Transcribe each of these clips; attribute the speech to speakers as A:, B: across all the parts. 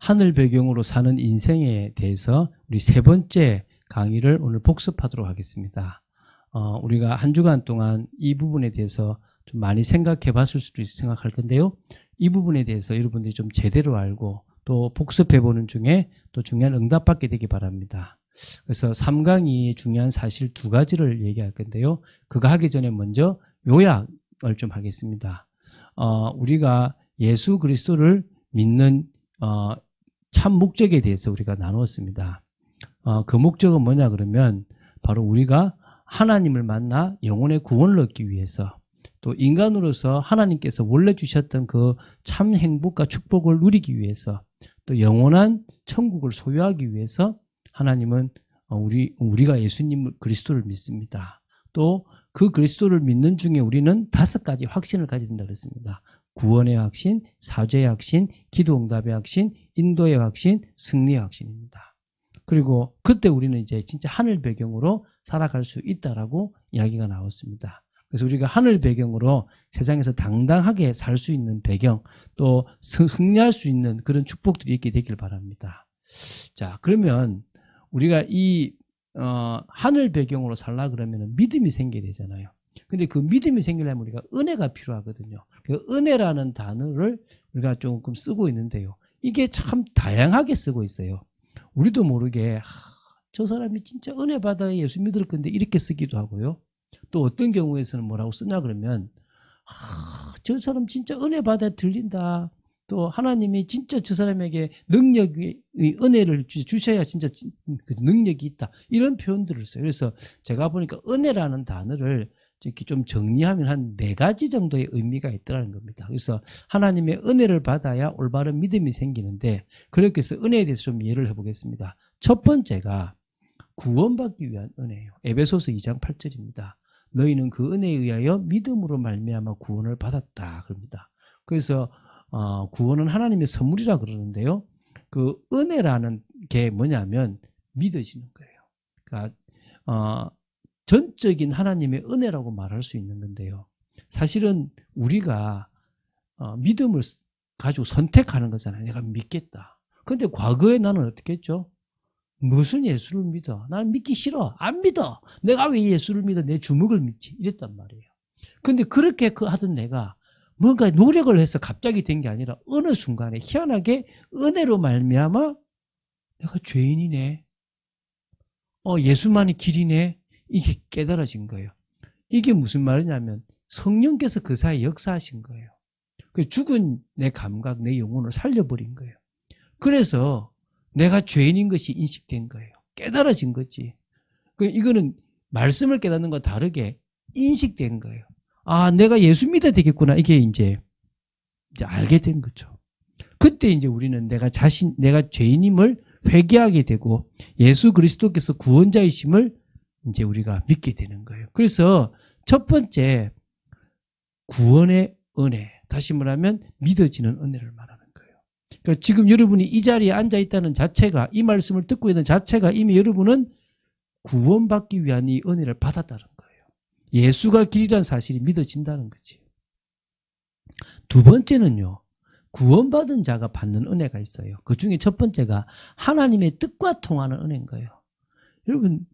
A: 하늘 배경으로 사는 인생에 대해서 우리 세 번째 강의를 오늘 복습하도록 하겠습니다. 우리가 한 주간 동안 이 부분에 대해서 좀 많이 생각해 봤을 수도 있을 생각할 건데요. 이 부분에 대해서 여러분들이 좀 제대로 알고 또 복습해 보는 중에 또 중요한 응답받게 되기 바랍니다. 그래서 3강이 중요한 사실 두 가지를 얘기할 건데요. 그거 하기 전에 먼저 요약을 좀 하겠습니다. 우리가 예수 그리스도를 믿는 참 목적에 대해서 우리가 나누었습니다. 그 목적은 뭐냐 그러면 바로 우리가 하나님을 만나 영혼의 구원을 얻기 위해서 또 인간으로서 하나님께서 원래 주셨던 그 참 행복과 축복을 누리기 위해서 또 영원한 천국을 소유하기 위해서 하나님은 우리가 예수님 그리스도를 믿습니다. 또 그 그리스도를 믿는 중에 우리는 5가지 확신을 가지게 된다 그랬습니다. 구원의 확신, 사죄의 확신, 기도응답의 확신, 인도의 확신, 승리의 확신입니다. 그리고 그때 우리는 이제 진짜 하늘 배경으로 살아갈 수 있다라고 이야기가 나왔습니다. 그래서 우리가 하늘 배경으로 세상에서 당당하게 살 수 있는 배경, 또 승리할 수 있는 그런 축복들이 있게 되길 바랍니다. 자, 그러면 우리가 이 하늘 배경으로 살라 그러면 믿음이 생겨야 되잖아요. 근데 그 믿음이 생기려면 우리가 은혜가 필요하거든요. 그 은혜라는 단어를 우리가 조금 쓰고 있는데요. 이게 참 다양하게 쓰고 있어요. 우리도 모르게 저 사람이 진짜 은혜 받아 예수 믿을 건데 이렇게 쓰기도 하고요. 또 어떤 경우에서는 뭐라고 쓰냐 그러면 저 사람 진짜 은혜 받아 들린다. 또 하나님이 진짜 저 사람에게 은혜를 주셔야 진짜 능력이 있다. 이런 표현들을 써요. 그래서 제가 보니까 은혜라는 단어를 이렇게 좀 정리하면 한 4가지 정도의 의미가 있더라는 겁니다. 그래서 하나님의 은혜를 받아야 올바른 믿음이 생기는데 그렇게 해서 은혜에 대해서 좀 이해를 해보겠습니다. 첫 번째가 구원받기 위한 은혜예요. 에베소서 2장 8절입니다. 너희는 그 은혜에 의하여 믿음으로 말미암아 구원을 받았다 그럽니다. 그래서 구원은 하나님의 선물이라 그러는데요. 그 은혜라는 게 뭐냐면 믿어지는 거예요. 그러니까 전적인 하나님의 은혜라고 말할 수 있는 건데요. 사실은 우리가 믿음을 가지고 선택하는 거잖아요. 내가 믿겠다. 그런데 과거에 나는 어떻게 했죠? 무슨 예수를 믿어? 난 믿기 싫어. 안 믿어. 내가 왜 예수를 믿어? 내 주먹을 믿지. 이랬단 말이에요. 근데 그렇게 하던 내가 뭔가 노력을 해서 갑자기 된 게 아니라 어느 순간에 희한하게 은혜로 말미암아 내가 죄인이네. 예수만이 길이네. 이게 깨달아진 거예요. 이게 무슨 말이냐면 성령께서 그 사이에 역사하신 거예요. 죽은 내 감각, 내 영혼을 살려버린 거예요. 그래서 내가 죄인인 것이 인식된 거예요. 깨달아진 거지. 이거는 말씀을 깨닫는 것과 다르게 인식된 거예요. 내가 예수 믿어야 되겠구나. 이게 이제 알게 된 거죠. 그때 이제 우리는 내가 죄인임을 회개하게 되고 예수 그리스도께서 구원자이심을 이제 우리가 믿게 되는 거예요. 그래서 첫 번째 구원의 은혜, 다시 말하면 믿어지는 은혜를 말하는 거예요. 그러니까 지금 여러분이 이 자리에 앉아 있다는 자체가, 이 말씀을 듣고 있는 자체가 이미 여러분은 구원받기 위한 이 은혜를 받았다는 거예요. 예수가 길이라는 사실이 믿어진다는 거지. 두 번째는요, 구원받은 자가 받는 은혜가 있어요. 그 중에 첫 번째가 하나님의 뜻과 통하는 은혜인 거예요. 여러분,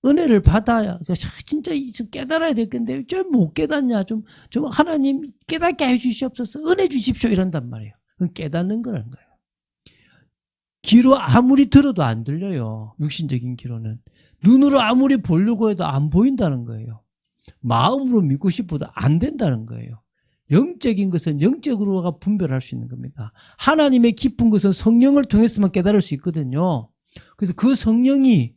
A: 은혜를 받아야 진짜 깨달아야 될 건데 좀 못 깨닫냐, 좀 하나님 깨닫게 해주시옵소서, 은혜 주십시오 이런단 말이에요. 그건 깨닫는 거라는 거예요. 귀로 아무리 들어도 안 들려요. 육신적인 귀로는. 눈으로 아무리 보려고 해도 안 보인다는 거예요. 마음으로 믿고 싶어도 안 된다는 거예요. 영적인 것은 영적으로가 분별할 수 있는 겁니다. 하나님의 깊은 것은 성령을 통해서만 깨달을 수 있거든요. 그래서 그 성령이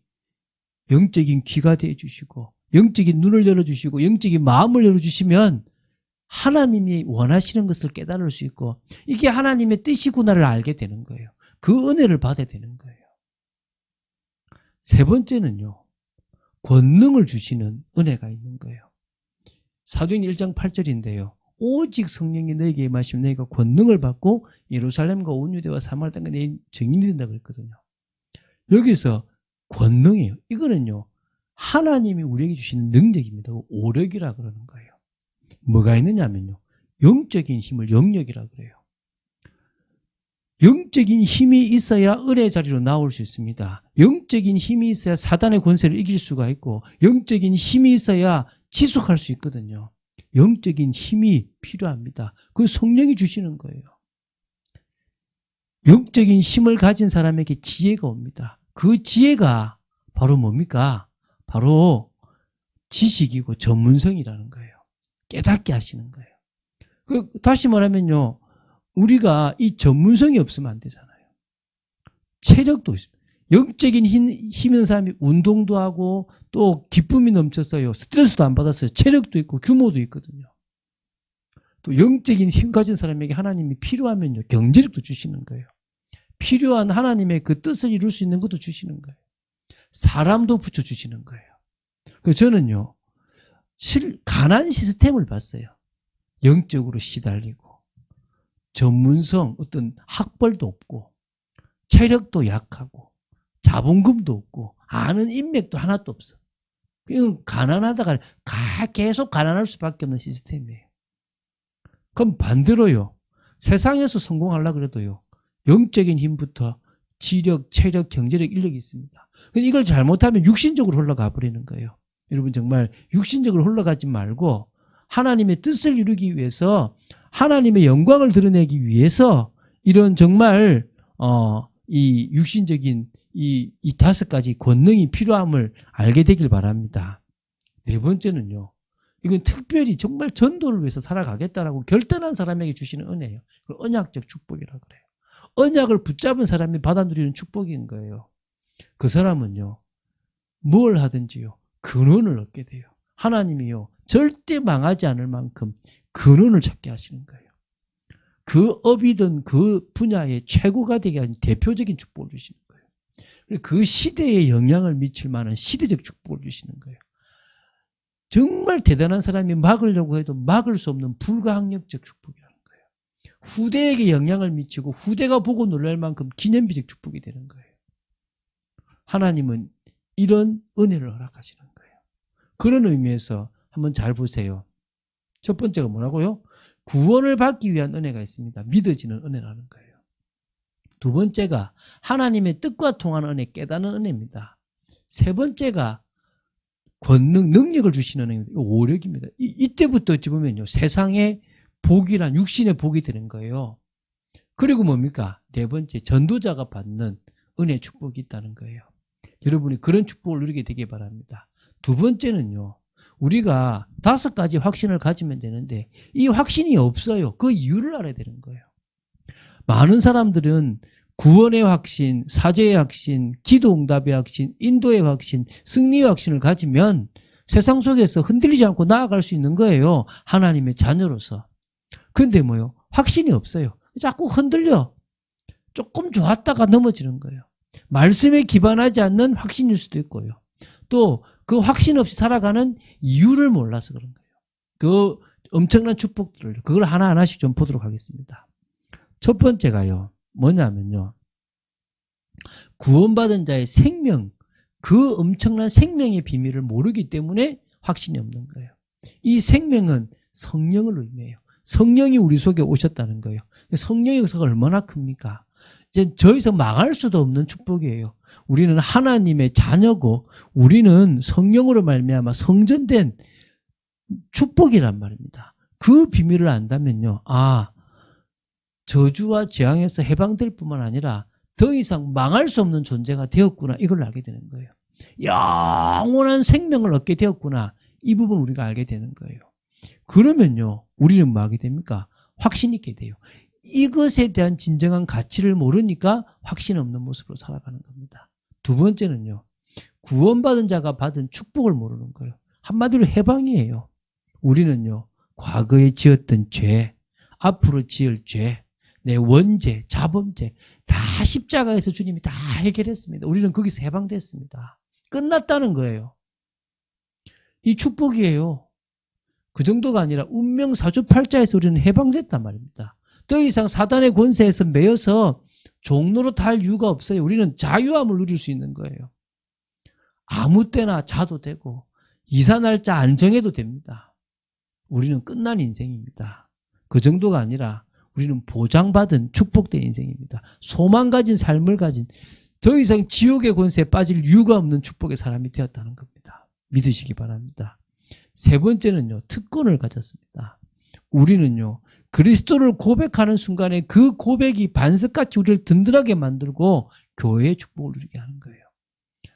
A: 영적인 귀가 되어주시고 영적인 눈을 열어주시고 영적인 마음을 열어주시면 하나님이 원하시는 것을 깨달을 수 있고 이게 하나님의 뜻이구나를 알게 되는 거예요. 그 은혜를 받아야 되는 거예요. 세 번째는요, 권능을 주시는 은혜가 있는 거예요. 사도행전 1장 8절인데요. 오직 성령이 너에게 임하시면 너희가 권능을 받고 예루살렘과 온 유대와 사마리아 땅에 내 증인이 된다고 그랬거든요. 여기서 권능이에요. 이거는요, 하나님이 우리에게 주시는 능력입니다. 오력이라 그러는 거예요. 뭐가 있느냐면요, 영적인 힘을 영력이라 그래요. 영적인 힘이 있어야 은혜의 자리로 나올 수 있습니다. 영적인 힘이 있어야 사단의 권세를 이길 수가 있고 영적인 힘이 있어야 지속할 수 있거든요. 영적인 힘이 필요합니다. 그 성령이 주시는 거예요. 영적인 힘을 가진 사람에게 지혜가 옵니다. 그 지혜가 바로 뭡니까? 바로 지식이고 전문성이라는 거예요. 깨닫게 하시는 거예요. 다시 말하면요. 우리가 이 전문성이 없으면 안 되잖아요. 체력도 있습니다. 영적인 힘 있는 사람이 운동도 하고 또 기쁨이 넘쳤어요. 스트레스도 안 받았어요. 체력도 있고 규모도 있거든요. 또 영적인 힘 가진 사람에게 하나님이 필요하면요. 경제력도 주시는 거예요. 필요한 하나님의 그 뜻을 이룰 수 있는 것도 주시는 거예요. 사람도 붙여주시는 거예요. 그래서 저는요. 가난 시스템을 봤어요. 영적으로 시달리고 전문성, 어떤 학벌도 없고 체력도 약하고 자본금도 없고 아는 인맥도 하나도 없어. 이건 가난하다가 계속 가난할 수밖에 없는 시스템이에요. 그럼 반대로요. 세상에서 성공하려고 해도요. 영적인 힘부터 지력, 체력, 경제력, 인력이 있습니다. 이걸 잘못하면 육신적으로 흘러가 버리는 거예요. 여러분 정말 육신적으로 흘러가지 말고 하나님의 뜻을 이루기 위해서 하나님의 영광을 드러내기 위해서 이런 정말 이 육신적인 이 5가지 권능이 필요함을 알게 되길 바랍니다. 네 번째는요. 이건 특별히 정말 전도를 위해서 살아가겠다라고 결단한 사람에게 주시는 은혜예요. 언약적 축복이라고 그래요. 언약을 붙잡은 사람이 받아 누리는 축복인 거예요. 그 사람은요. 뭘 하든지요. 근원을 얻게 돼요. 하나님이요. 절대 망하지 않을 만큼 근원을 찾게 하시는 거예요. 그 업이든 그 분야의 최고가 되게 하는 대표적인 축복을 주시는 거예요. 그 시대에 영향을 미칠 만한 시대적 축복을 주시는 거예요. 정말 대단한 사람이 막으려고 해도 막을 수 없는 불가항력적 축복이라는 거예요. 후대에게 영향을 미치고 후대가 보고 놀랄 만큼 기념비적 축복이 되는 거예요. 하나님은 이런 은혜를 허락하시는 거예요. 그런 의미에서 한번 잘 보세요. 첫 번째가 뭐라고요? 구원을 받기 위한 은혜가 있습니다. 믿어지는 은혜라는 거예요. 두 번째가 하나님의 뜻과 통하는 은혜, 깨닫는 은혜입니다. 세 번째가 권능, 능력을 주시는 은혜입니다. 오력입니다. 이때부터 어찌 보면요. 세상의 복이란 육신의 복이 되는 거예요. 그리고 뭡니까? 네 번째, 전도자가 받는 은혜 축복이 있다는 거예요. 여러분이 그런 축복을 누리게 되길 바랍니다. 두 번째는요. 우리가 5가지 확신을 가지면 되는데 이 확신이 없어요. 그 이유를 알아야 되는 거예요. 많은 사람들은 구원의 확신, 사죄의 확신, 기도응답의 확신, 인도의 확신, 승리의 확신을 가지면 세상 속에서 흔들리지 않고 나아갈 수 있는 거예요. 하나님의 자녀로서. 근데 뭐요? 확신이 없어요. 자꾸 흔들려. 조금 좋았다가 넘어지는 거예요. 말씀에 기반하지 않는 확신일 수도 있고요. 또 그 확신 없이 살아가는 이유를 몰라서 그런 거예요. 그 엄청난 축복들을 그걸 하나하나씩 좀 보도록 하겠습니다. 첫 번째가요. 뭐냐면요. 구원받은 자의 생명, 그 엄청난 생명의 비밀을 모르기 때문에 확신이 없는 거예요. 이 생명은 성령을 의미해요. 성령이 우리 속에 오셨다는 거예요. 성령의 역사가 얼마나 큽니까? 이제 더 이상 망할 수도 없는 축복이에요. 우리는 하나님의 자녀고 우리는 성령으로 말미암아 성전된 축복이란 말입니다. 그 비밀을 안다면요. 저주와 재앙에서 해방될 뿐만 아니라 더 이상 망할 수 없는 존재가 되었구나. 이걸 알게 되는 거예요. 영원한 생명을 얻게 되었구나. 이 부분 우리가 알게 되는 거예요. 그러면요. 우리는 뭐 하게 됩니까? 확신 있게 돼요. 이것에 대한 진정한 가치를 모르니까 확신 없는 모습으로 살아가는 겁니다. 두 번째는요. 구원받은 자가 받은 축복을 모르는 거예요. 한마디로 해방이에요. 우리는요. 과거에 지었던 죄, 앞으로 지을 죄, 내 원죄, 자범죄 다 십자가에서 주님이 다 해결했습니다. 우리는 거기서 해방됐습니다. 끝났다는 거예요. 이 축복이에요. 그 정도가 아니라 운명 사주팔자에서 우리는 해방됐단 말입니다. 더 이상 사단의 권세에서 매여서 종로로 탈 이유가 없어요. 우리는 자유함을 누릴 수 있는 거예요. 아무 때나 자도 되고 이사 날짜 안 정해도 됩니다. 우리는 끝난 인생입니다. 그 정도가 아니라 우리는 보장받은 축복된 인생입니다. 소망 가진 삶을 가진 더 이상 지옥의 권세에 빠질 이유가 없는 축복의 사람이 되었다는 겁니다. 믿으시기 바랍니다. 세 번째는요, 특권을 가졌습니다. 우리는요, 그리스도를 고백하는 순간에 그 고백이 반석같이 우리를 든든하게 만들고 교회의 축복을 누리게 하는 거예요.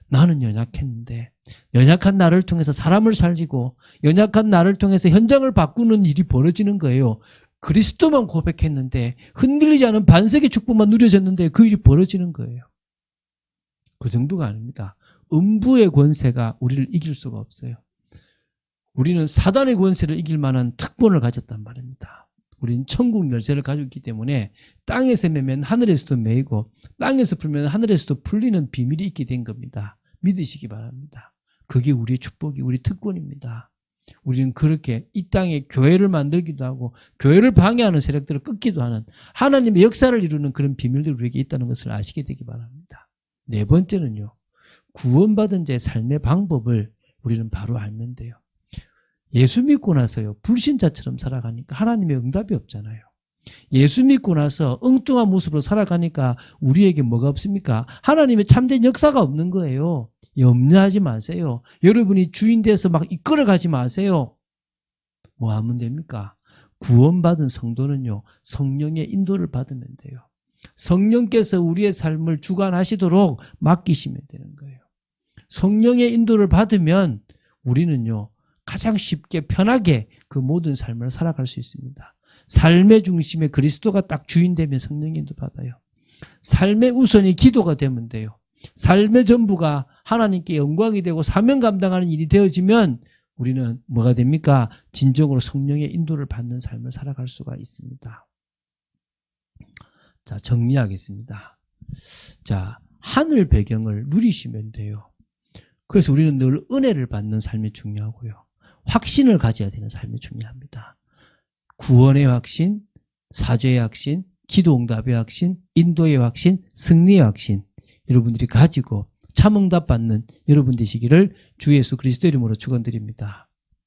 A: 나는 연약했는데 연약한 나를 통해서 사람을 살리고 연약한 나를 통해서 현장을 바꾸는 일이 벌어지는 거예요. 그리스도만 고백했는데 흔들리지 않은 반석의 축복만 누려졌는데 그 일이 벌어지는 거예요. 그 정도가 아닙니다. 음부의 권세가 우리를 이길 수가 없어요. 우리는 사단의 권세를 이길 만한 특권을 가졌단 말입니다. 우리는 천국 열쇠를 가지고 있기 때문에 땅에서 매면 하늘에서도 매이고 땅에서 풀면 하늘에서도 풀리는 비밀이 있게 된 겁니다. 믿으시기 바랍니다. 그게 우리의 축복이 우리 특권입니다. 우리는 그렇게 이 땅에 교회를 만들기도 하고 교회를 방해하는 세력들을 끊기도 하는 하나님의 역사를 이루는 그런 비밀들이 우리에게 있다는 것을 아시게 되기 바랍니다. 네 번째는요, 구원받은 자의 삶의 방법을 우리는 바로 알면 돼요. 예수 믿고 나서요, 불신자처럼 살아가니까 하나님의 응답이 없잖아요. 예수 믿고 나서 엉뚱한 모습으로 살아가니까 우리에게 뭐가 없습니까? 하나님의 참된 역사가 없는 거예요. 염려하지 마세요. 여러분이 주인 돼서 막 이끌어가지 마세요. 뭐 하면 됩니까? 구원받은 성도는요, 성령의 인도를 받으면 돼요. 성령께서 우리의 삶을 주관하시도록 맡기시면 되는 거예요. 성령의 인도를 받으면 우리는요, 가장 쉽게 편하게 그 모든 삶을 살아갈 수 있습니다. 삶의 중심에 그리스도가 딱 주인 되면 성령의 인도 받아요. 삶의 우선이 기도가 되면 돼요. 삶의 전부가 하나님께 영광이 되고 사명 감당하는 일이 되어지면 우리는 뭐가 됩니까? 진정으로 성령의 인도를 받는 삶을 살아갈 수가 있습니다. 자, 정리하겠습니다. 자, 하늘 배경을 누리시면 돼요. 그래서 우리는 늘 은혜를 받는 삶이 중요하고요. 확신을 가져야 되는 삶이 중요합니다. 구원의 확신, 사죄의 확신, 기도응답의 확신, 인도의 확신, 승리의 확신, 여러분들이 가지고 참응답 받는 여러분 되시기를 주 예수 그리스도 이름으로 축원드립니다.